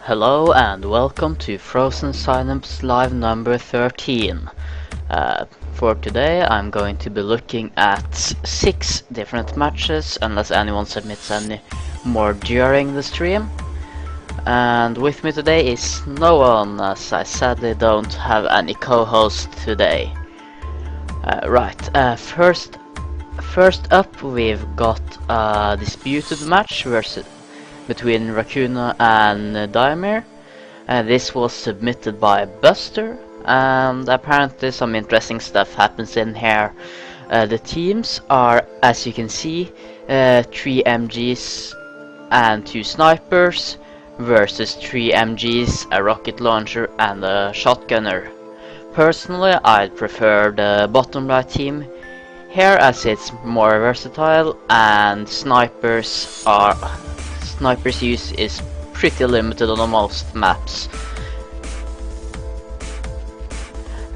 Hello and welcome to Frozen Synapse Live number 13. For today I'm going to be looking at 6 different matches, unless anyone submits any more during the stream. And with me today is no one, as I sadly don't have any co-host today. First up we've got a disputed match between Raccoona and Daimir. This was submitted by Buster, and apparently some interesting stuff happens in here. The teams are, as you can see, 3 MGs and 2 snipers versus 3 MGs, a rocket launcher and a shotgunner. Personally, I'd prefer the bottom right team here, as it's more versatile and snipers use is pretty limited on most maps.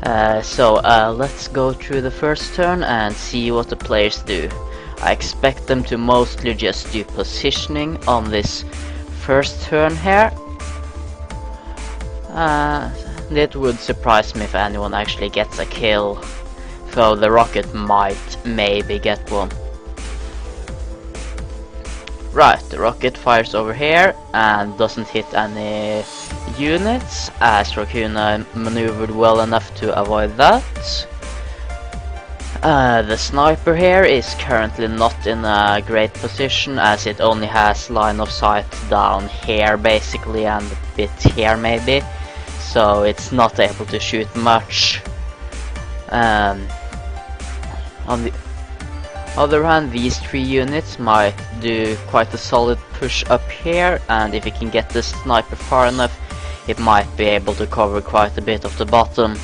Let's go through the first turn and see what the players do. I expect them to mostly just do positioning on this first turn here. It would surprise me if anyone actually gets a kill, though the rocket might maybe get one. Right, the rocket fires over here and doesn't hit any units, as Raccoona maneuvered well enough to avoid that. The sniper here is currently not in a great position, as it only has line of sight down here basically and a bit here maybe, so it's not able to shoot much. On the other hand, these 3 units might do quite a solid push up here, and if it can get the sniper far enough, it might be able to cover quite a bit of the bottom.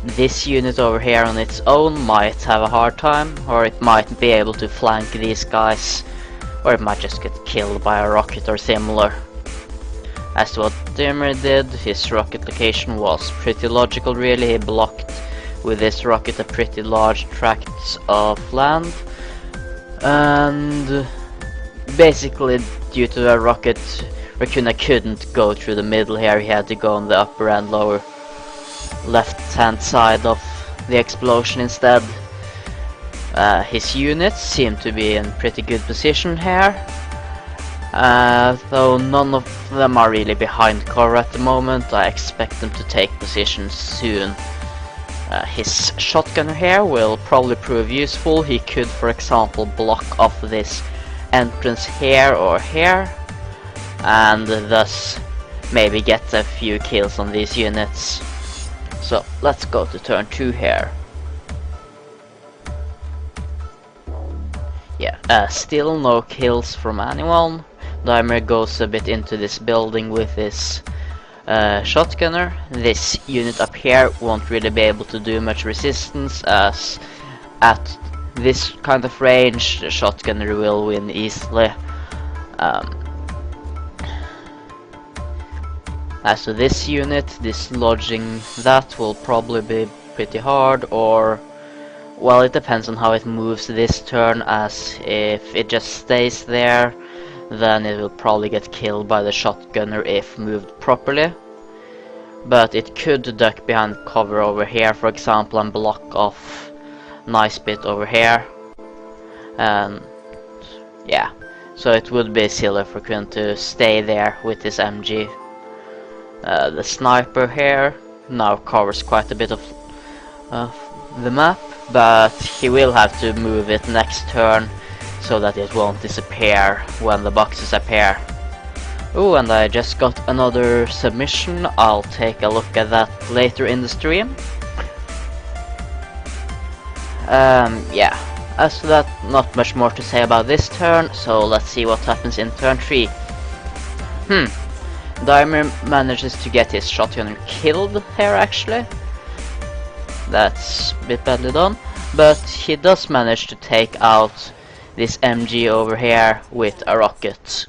This unit over here on its own might have a hard time, or it might be able to flank these guys, or it might just get killed by a rocket or similar. As to what Dimmer did, his rocket location was pretty logical really. He blocked with this rocket a pretty large tract of land, and basically due to the rocket, Raccoona couldn't go through the middle here. He had to go on the upper and lower left hand side of the explosion instead. His units seem to be in pretty good position here, though none of them are really behind cover at the moment. I expect them to take position soon. His shotgunner here will probably prove useful. He could, for example, block off this entrance here or here, and thus maybe get a few kills on these units. So let's go to turn 2 here. Yeah, still no kills from anyone. Daimir goes a bit into this building with his shotgunner. This unit up here won't really be able to do much resistance, as at this kind of range the shotgunner will win easily. As to this unit, dislodging that will probably be pretty hard, or well, it depends on how it moves this turn, as if it just stays there then it will probably get killed by the shotgunner if moved properly. But it could duck behind cover over here, for example, and block off nice bit over here. And yeah, so it would be silly for Quinn to stay there with his MG. The sniper here now covers quite a bit of the map, but he will have to move it next turn so that it won't disappear when the boxes appear. Oh, and I just got another submission. I'll take a look at that later in the stream. Yeah, as to that, not much more to say about this turn, so let's see what happens in turn 3. Daimir manages to get his shotgunner killed here actually. That's a bit badly done, but he does manage to take out this MG over here with a rocket.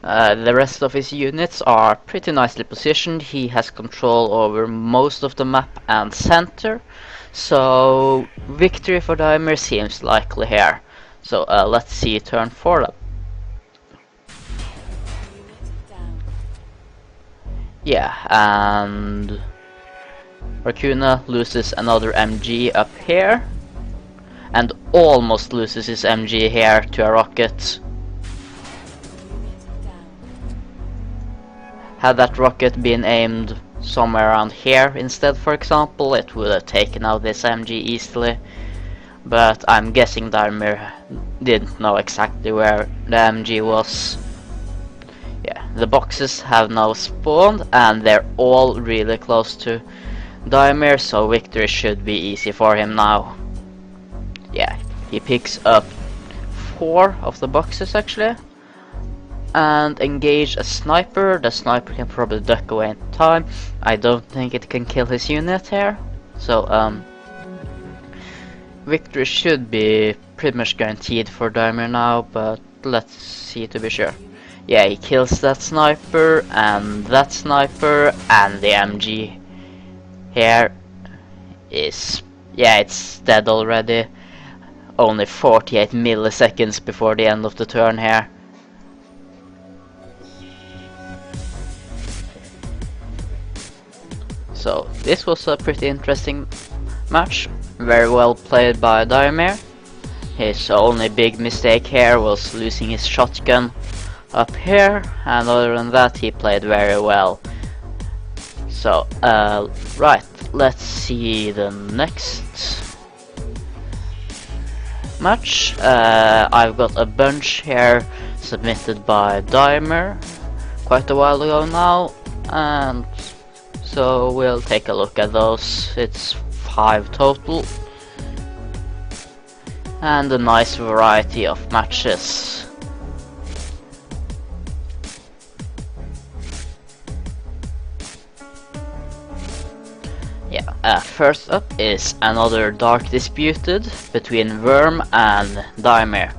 The rest of his units are pretty nicely positioned. He has control over most of the map and center, so victory for Daimir seems likely here. So let's see turn 4 up. Yeah, and Arcuna loses another MG up here, and almost loses his MG here to a rocket. Had that rocket been aimed somewhere around here instead, for example, it would have taken out this MG easily. But I'm guessing Darmir didn't know exactly where the MG was. Yeah, the boxes have now spawned and they're all really close to Darmir, so victory should be easy for him now. Yeah, he picks up 4 of the boxes actually. And engage a sniper. The sniper can probably duck away in time. I don't think it can kill his unit here. So, victory should be pretty much guaranteed for Darmir now, but let's see to be sure. Yeah, he kills that sniper, and the MG here is... yeah, it's dead already. Only 48 milliseconds before the end of the turn here. So this was a pretty interesting match, very well played by Darmir. His only big mistake here was losing his shotgun up here, and other than that he played very well. So right, let's see the next match. I've got a bunch here submitted by Darmir quite a while ago now, and so we'll take a look at those. It's 5 total, and a nice variety of matches. Yeah, first up is another Dark Disputed between Worm and Darmir.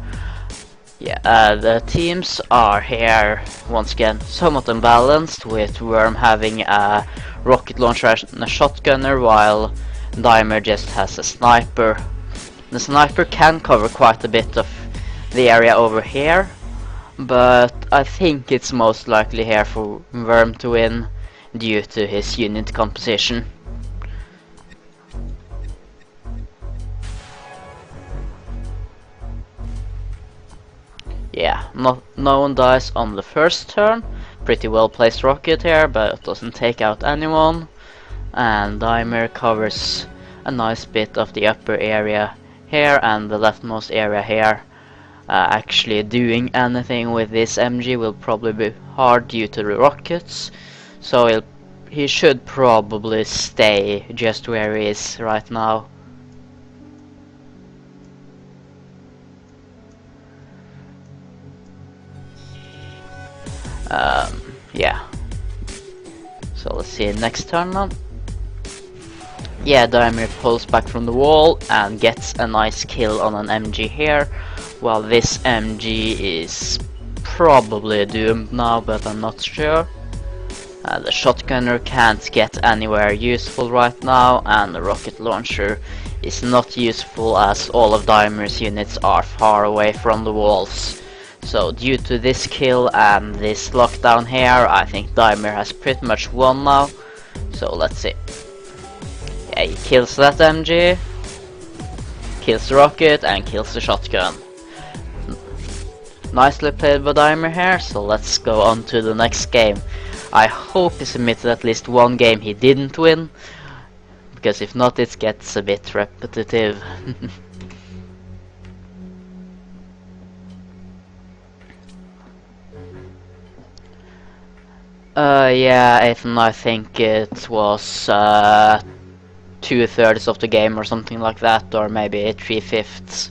Yeah, the teams are here once again somewhat unbalanced, with Worm having a rocket launcher and a shotgunner, while Darmir just has a sniper. The sniper can cover quite a bit of the area over here, but I think it's most likely here for Worm to win due to his unit composition. Yeah, no one dies on the first turn. Pretty well placed rocket here, but it doesn't take out anyone. And Darmir covers a nice bit of the upper area here and the leftmost area here. Actually doing anything with this MG will probably be hard due to the rockets, so he should probably stay just where he is right now. Yeah. So let's see next turn now. Yeah, Darmir pulls back from the wall and gets a nice kill on an MG here, while this MG is probably doomed now, but I'm not sure. The shotgunner can't get anywhere useful right now, and the rocket launcher is not useful as all of Darmir's units are far away from the walls. So due to this kill and this lockdown here, I think Darmir has pretty much won now. So let's see. Yeah, he kills that MG, kills the rocket, and kills the shotgun. Nicely played by Darmir here, so let's go on to the next game. I hope he submitted at least one game he didn't win, because if not it gets a bit repetitive. Yeah, Ethan, I think it was 2/3 of the game or something like that, or maybe 3/5.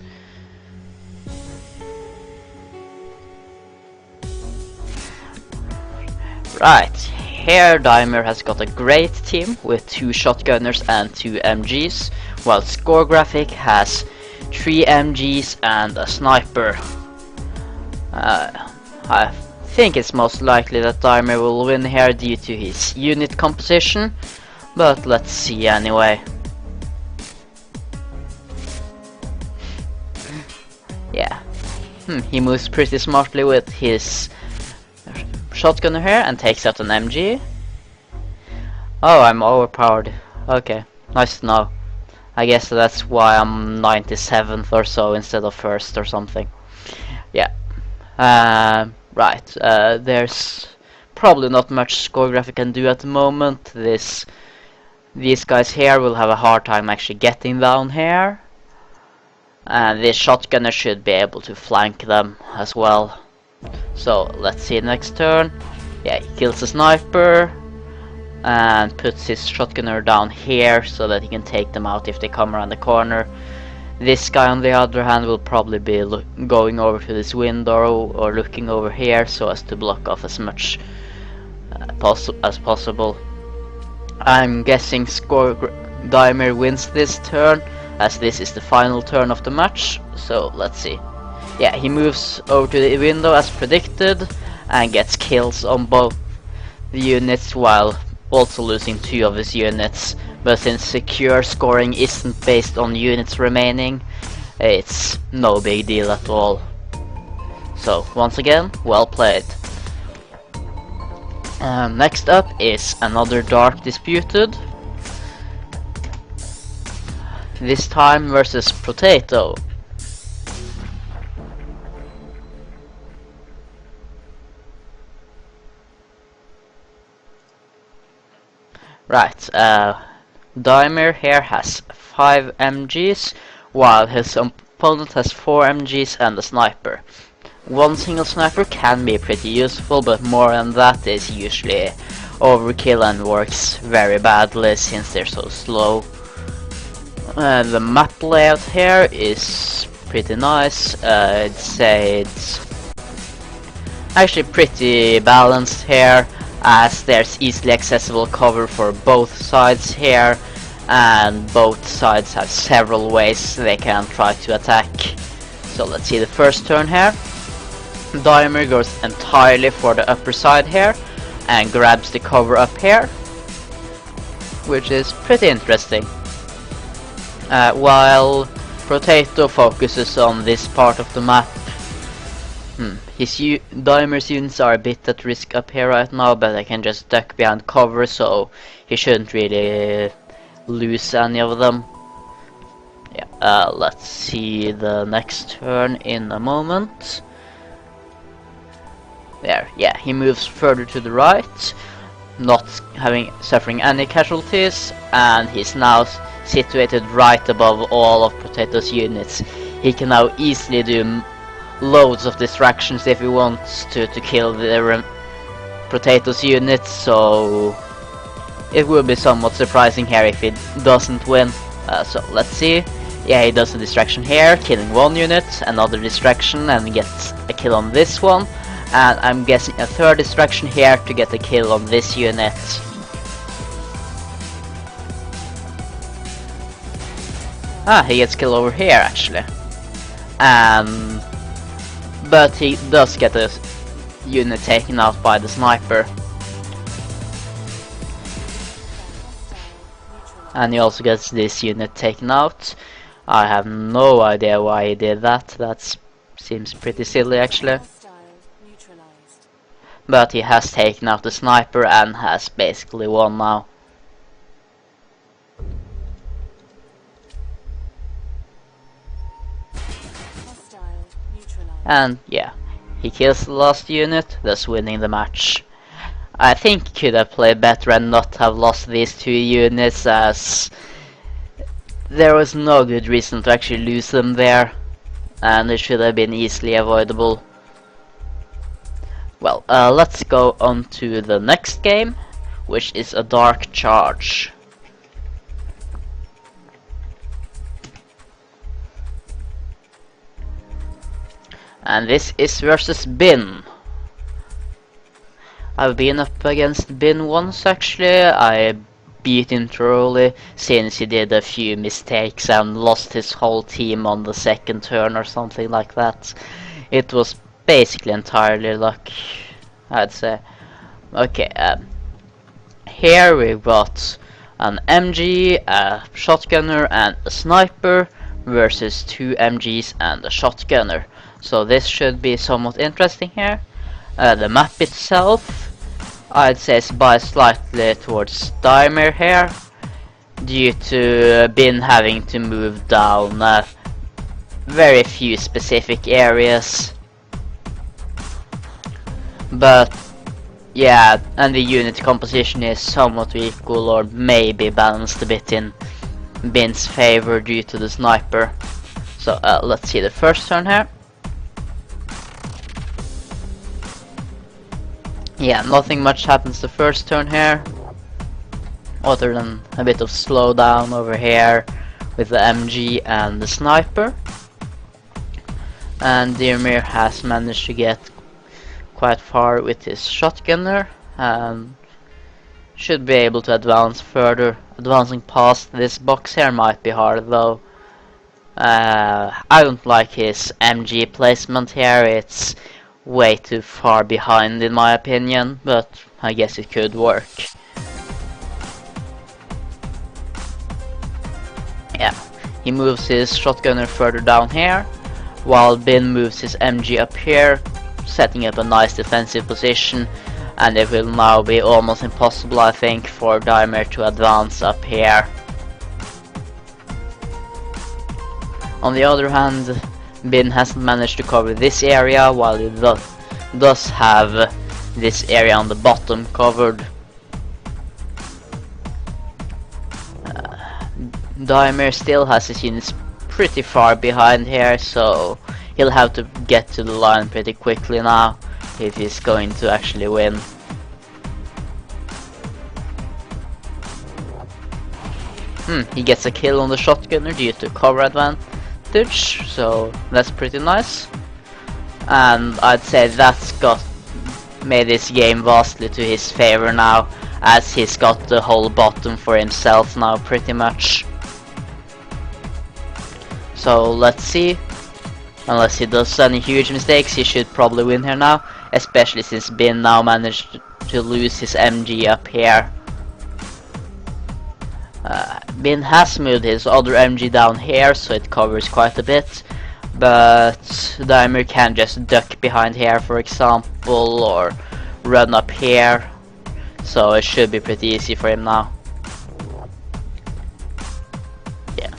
Right, here Darmir has got a great team with 2 shotgunners and 2 MGs, while Score Graphic has 3 MGs and a sniper. I think it's most likely that Darmir will win here due to his unit composition, but let's see anyway. Yeah, he moves pretty smartly with his shotgunner here and takes out an MG. Oh, I'm overpowered. Okay, nice to know. I guess that's why I'm 97th or so instead of first or something. Yeah. Right. There's probably not much score graphic can do at the moment. These guys here will have a hard time actually getting down here. And this shotgunner should be able to flank them as well. So let's see next turn. Yeah, he kills the sniper and puts his shotgunner down here so that he can take them out if they come around the corner. This guy on the other hand will probably be going over to this window or looking over here so as to block off as much as possible. I'm guessing Daimir wins this turn, as this is the final turn of the match, so let's see. Yeah, he moves over to the window as predicted and gets kills on both the units while also losing 2 of his units. But since secure scoring isn't based on units remaining, it's no big deal at all. So once again, well played. Next up is another Dark Disputed. This time versus Potato. Right, Daimir here has 5 MGs, while his opponent has 4 MGs and a sniper. One single sniper can be pretty useful, but more than that is usually overkill and works very badly since they're so slow. The map layout here is pretty nice. I'd say it's actually pretty balanced here, as there's easily accessible cover for both sides here, and both sides have several ways they can try to attack. So let's see the first turn here. Daimir goes entirely for the upper side here and grabs the cover up here, which is pretty interesting. While Potato focuses on this part of the map. Daimir's units are a bit at risk up here right now, but I can just duck behind cover, so he shouldn't really lose any of them. Yeah, let's see the next turn in a moment. There, yeah, he moves further to the right, not suffering any casualties, and he's now situated right above all of Potato's units. He can now easily do loads of distractions if he wants to kill the Potato's units, so it will be somewhat surprising here if he doesn't win. So let's see. Yeah, he does a distraction here, killing 1 unit, another distraction and gets a kill on this one, and I'm guessing a 3rd distraction here to get a kill on this unit. He gets kill over here actually. But he does get a unit taken out by the sniper. And he also gets this unit taken out. I have no idea why he did that. That seems pretty silly actually. But he has taken out the sniper and has basically won now. And yeah, he kills the last unit, thus winning the match. I think he could have played better and not have lost these 2 units, as there was no good reason to actually lose them there, and it should have been easily avoidable. Well, let's go on to the next game, which is a Dark Charge. And this is versus Bin. I've been up against Bin once actually. I beat him thoroughly since he did a few mistakes and lost his whole team on the 2nd turn or something like that. It was basically entirely luck, I'd say. Okay, here we've got an MG, a shotgunner and a sniper versus 2 MGs and a shotgunner. So this should be somewhat interesting here. The map itself I'd say by slightly towards Dimer here, due to Bin having to move down very few specific areas. But yeah, and the unit composition is somewhat equal or maybe balanced a bit in Bin's favor due to the sniper. So let's see the first turn here. Yeah, nothing much happens the first turn here, other than a bit of slowdown over here with the MG and the sniper. And Dirmir has managed to get quite far with his shotgunner and should be able to advance further. Advancing past this box here might be hard though. I don't like his MG placement here, it's way too far behind in my opinion, but I guess it could work. Yeah, he moves his shotgunner further down here, while Bin moves his MG up here, setting up a nice defensive position, and it will now be almost impossible, I think, for Dimer to advance up here. On the other hand, Bin hasn't managed to cover this area, while he does have this area on the bottom covered. Dimer still has his units pretty far behind here, so he'll have to get to the line pretty quickly now if he's going to actually win. He gets a kill on the shotgunner due to cover advantage, so that's pretty nice. And I'd say that's made this game vastly to his favor now, as he's got the whole bottom for himself now pretty much. So let's see. Unless he does any huge mistakes, he should probably win here now, especially since Bin now managed to lose his MG up here. Bin has moved his other MG down here, so it covers quite a bit, but Dimer can just duck behind here, for example, or run up here, so it should be pretty easy for him now. Yeah.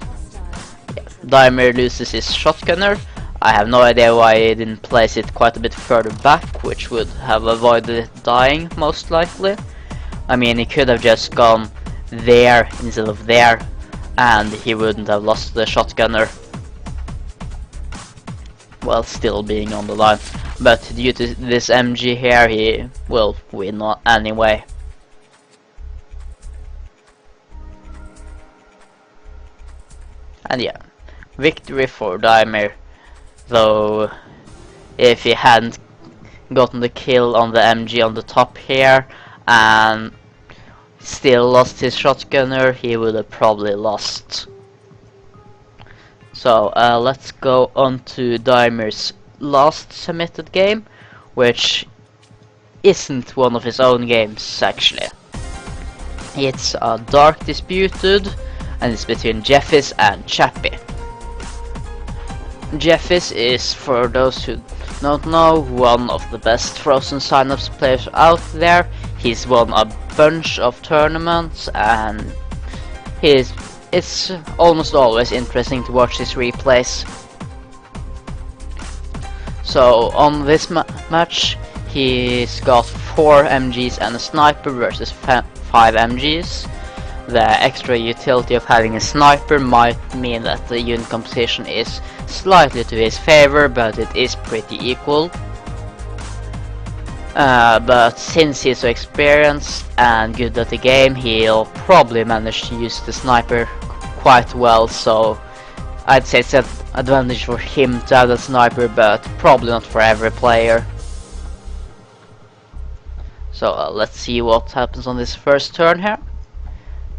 Dimer loses his shotgunner. I have no idea why he didn't place it quite a bit further back, which would have avoided it dying, most likely. I mean, he could have just gone there instead of there, and he wouldn't have lost the shotgunner while still being on the line. But due to this MG here, he will win anyway. And yeah, victory for Dimer. Though, if he hadn't gotten the kill on the MG on the top here and still lost his shotgunner, he would have probably lost. So let's go on to Dimer's last submitted game, which isn't one of his own games actually. It's a Dark Disputed, and it's between Jeffis and Chappie. Jeffis is, for those who don't know, one of the best Frozen Synapse players out there. He's won a bunch of tournaments, and it's almost always interesting to watch his replays. So on this match, he's got 4 MGs and a sniper versus 5 MGs. The extra utility of having a sniper might mean that the unit composition is slightly to his favor, but it is pretty equal. But since he's so experienced and good at the game, he'll probably manage to use the sniper quite well, so I'd say it's an advantage for him to have the sniper, but probably not for every player. So let's see what happens on this first turn here.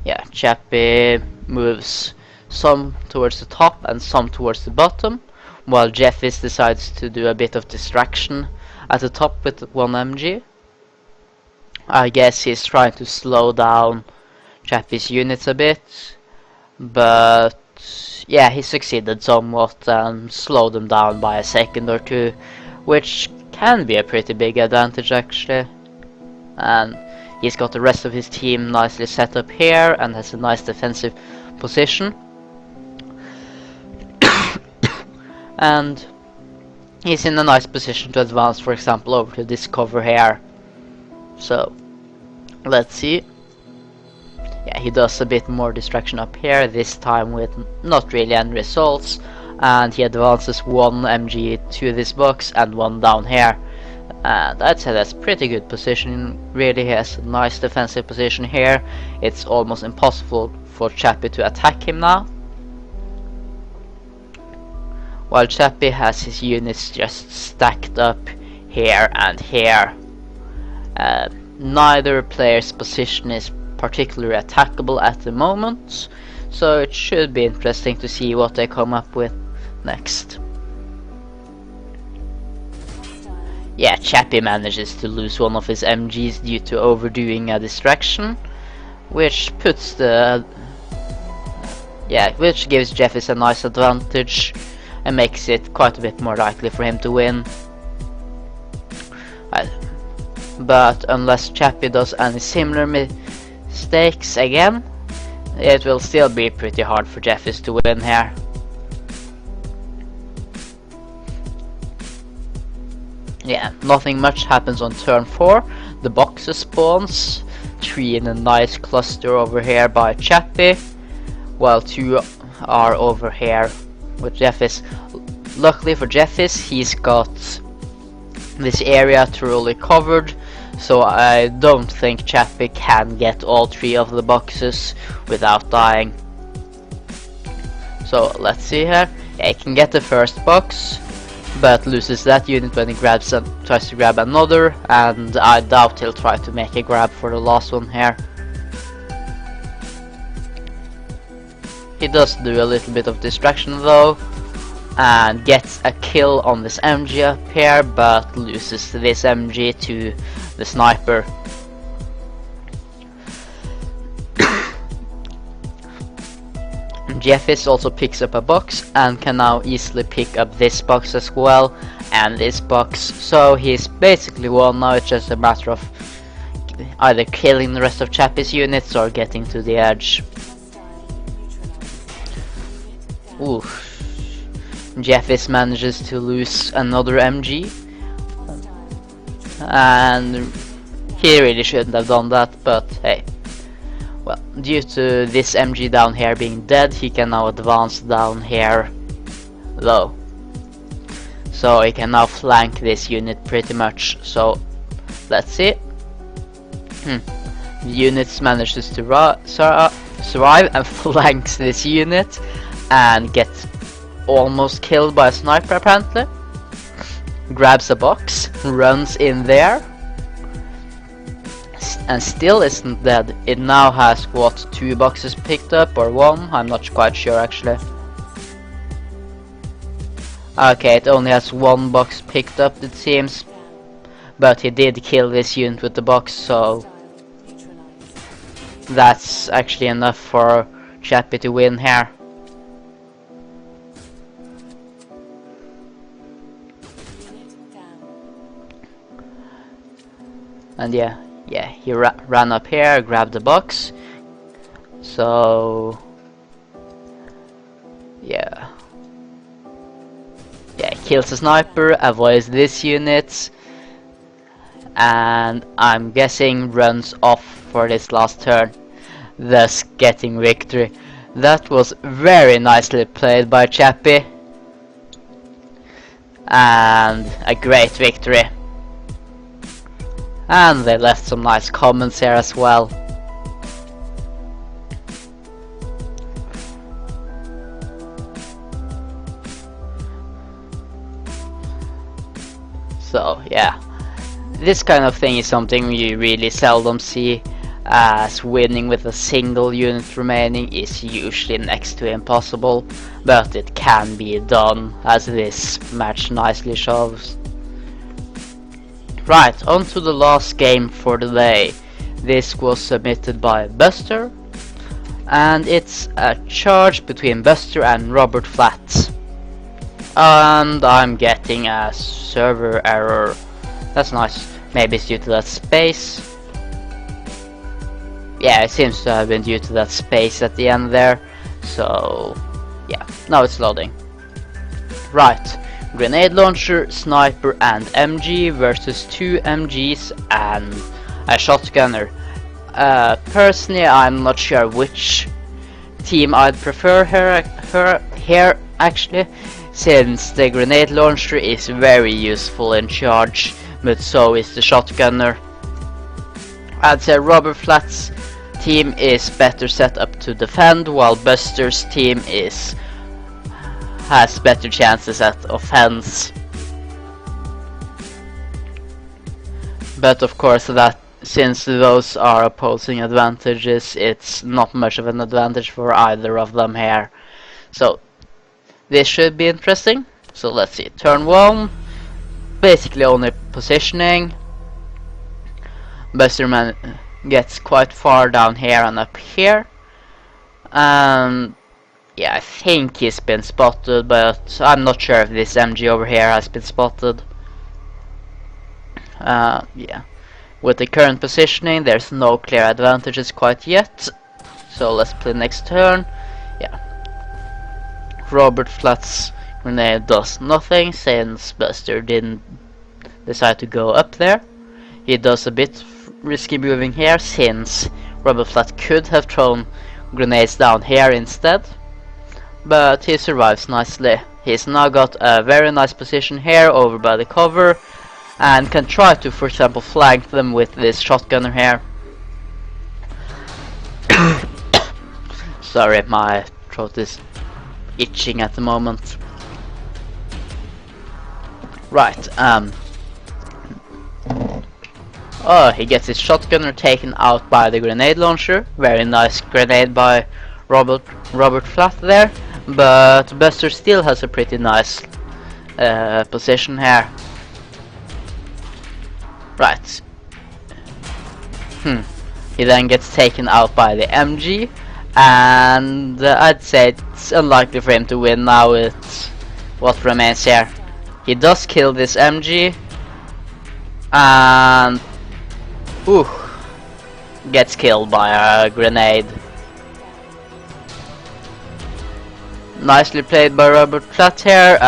Yeah, Chappie moves some towards the top and some towards the bottom, while Jeffis decides to do a bit of distraction at the top with 1 MG. I guess he's trying to slow down Chappie's units a bit, but yeah, he succeeded somewhat and slowed them down by a second or two, which can be a pretty big advantage actually. And He's got the rest of his team nicely set up here and has a nice defensive position. And he's in a nice position to advance, for example, over to this cover here. So, let's see. Yeah, he does a bit more distraction up here, this time with not really any results. And he advances one MG to this box and one down here. And I'd say that's pretty good positioning. Really, he has a nice defensive position here. It's almost impossible for Chappie to attack him now. While Chappie has his units just stacked up here and here. Neither player's position is particularly attackable at the moment, so it should be interesting to see what they come up with next. Yeah, Chappie manages to lose one of his MGs due to overdoing a distraction, which puts the which gives Jeffis a nice advantage and makes it quite a bit more likely for him to win. But unless Chappie does any similar mistakes again, it will still be pretty hard for Jeffis to win here. Yeah, nothing much happens on turn 4. The boxes spawns, 3 in a nice cluster over here by Chappie, while 2 are over here with Jeffis. Luckily for Jeffis, he's got this area thoroughly covered, so I don't think Chappie can get all 3 of the boxes without dying. So let's see here. Yeah, he can get the first box, but loses that unit when he grabs and tries to grab another, and I doubt he'll try to make a grab for the last one here. He does do a little bit of distraction though, and gets a kill on this MG up here, but loses this MG to the sniper. Jeffis also picks up a box and can now easily pick up this box as well, and this box, so he's basically won. Now it's just a matter of either killing the rest of Chappie's units or getting to the edge. Ooh. Jeffis manages to lose another MG, and he really shouldn't have done that, but hey. Well, due to this MG down here being dead, he can now advance down here low. So he can now flank this unit pretty much. So let's see. The unit manages to survive and flanks this unit and gets almost killed by a sniper apparently. Grabs a box, runs in there, and still isn't dead. It now has what, 2 boxes picked up or 1? I'm not quite sure actually. Okay, it only has 1 box picked up it seems, but he did kill this unit with the box, so that's actually enough for Chappie to win here. And yeah, he ran up here, grabbed the box. So yeah, kills the sniper, avoids this unit, and I'm guessing runs off for this last turn, thus getting victory. That was very nicely played by Chappie, and a great victory. And they left some nice comments here as well. So yeah, this kind of thing is something you really seldom see, as winning with a single unit remaining is usually next to impossible, but it can be done, as this match nicely shows. Right, on to the last game for the day. This was submitted by Buster, and it's a charge between Buster and Robert Flat. And I'm getting a server error. That's nice. Maybe it's due to that space. Yeah, it seems to have been due to that space at the end there. So, yeah, now it's loading. Right, grenade launcher, sniper and MG versus 2 MGs and a shotgunner. Personally, I'm not sure which team I'd prefer here actually, since the grenade launcher is very useful in charge, but so is the shotgunner. I'd say Robert Flat's team is better set up to defend, while Buster's team has better chances at offense. But of course, that since those are opposing advantages, it's not much of an advantage for either of them here. So this should be interesting. So let's see, turn 1, basically only positioning. Busterman gets quite far down here and up here. And yeah, I think he's been spotted, but I'm not sure if this MG over here has been spotted. Yeah. With the current positioning, there's no clear advantages quite yet. So let's play next turn. Yeah. Robert Flat's grenade does nothing since Buster didn't decide to go up there. He does a bit risky moving here since Robert Flat could have thrown grenades down here instead. But he survives nicely. He's now got a very nice position here over by the cover, and can try to, for example, flank them with this shotgunner here. Sorry, my throat is itching at the moment. Right, oh, he gets his shotgunner taken out by the grenade launcher. Very nice grenade by Robert Flat there. But Buster still has a pretty nice position here. Right. He then gets taken out by the MG, and I'd say it's unlikely for him to win now with what remains here. He does kill this MG, and gets killed by a grenade. Nicely played by Robert Platt here.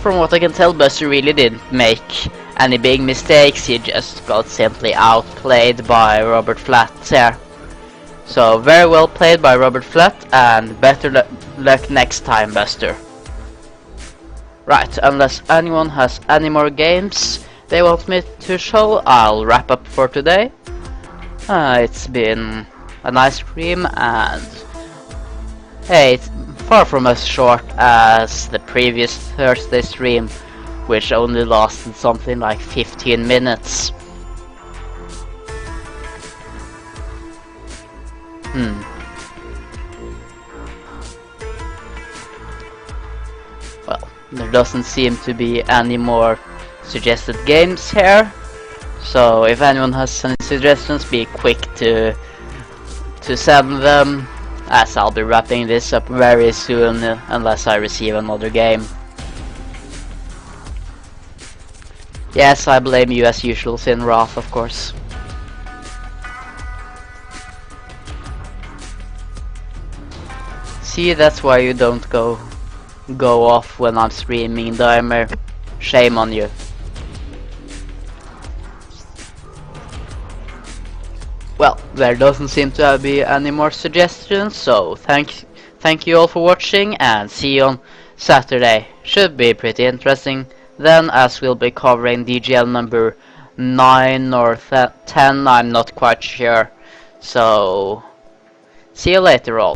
From what I can tell, Buster really didn't make any big mistakes. He just got simply outplayed by Robert Flat here. So very well played by Robert Flat, and better luck next time, Buster. Right, unless anyone has any more games they want me to show, I'll wrap up for today. It's been a nice stream, and hey, it's far from as short as the previous Thursday stream, which only lasted something like 15 minutes. Well, there doesn't seem to be any more suggested games here, so if anyone has any suggestions, be quick to send them, as I'll be wrapping this up very soon unless I receive another game. Yes, I blame you as usual, Sin Wrath, of course. See, that's why you don't go off when I'm streaming, Dimer. Shame on you. Well, there doesn't seem to be any more suggestions, so thank you all for watching, and see you on Saturday. Should be pretty interesting then, as we'll be covering DGL number 9 or 10, I'm not quite sure. So, see you later all.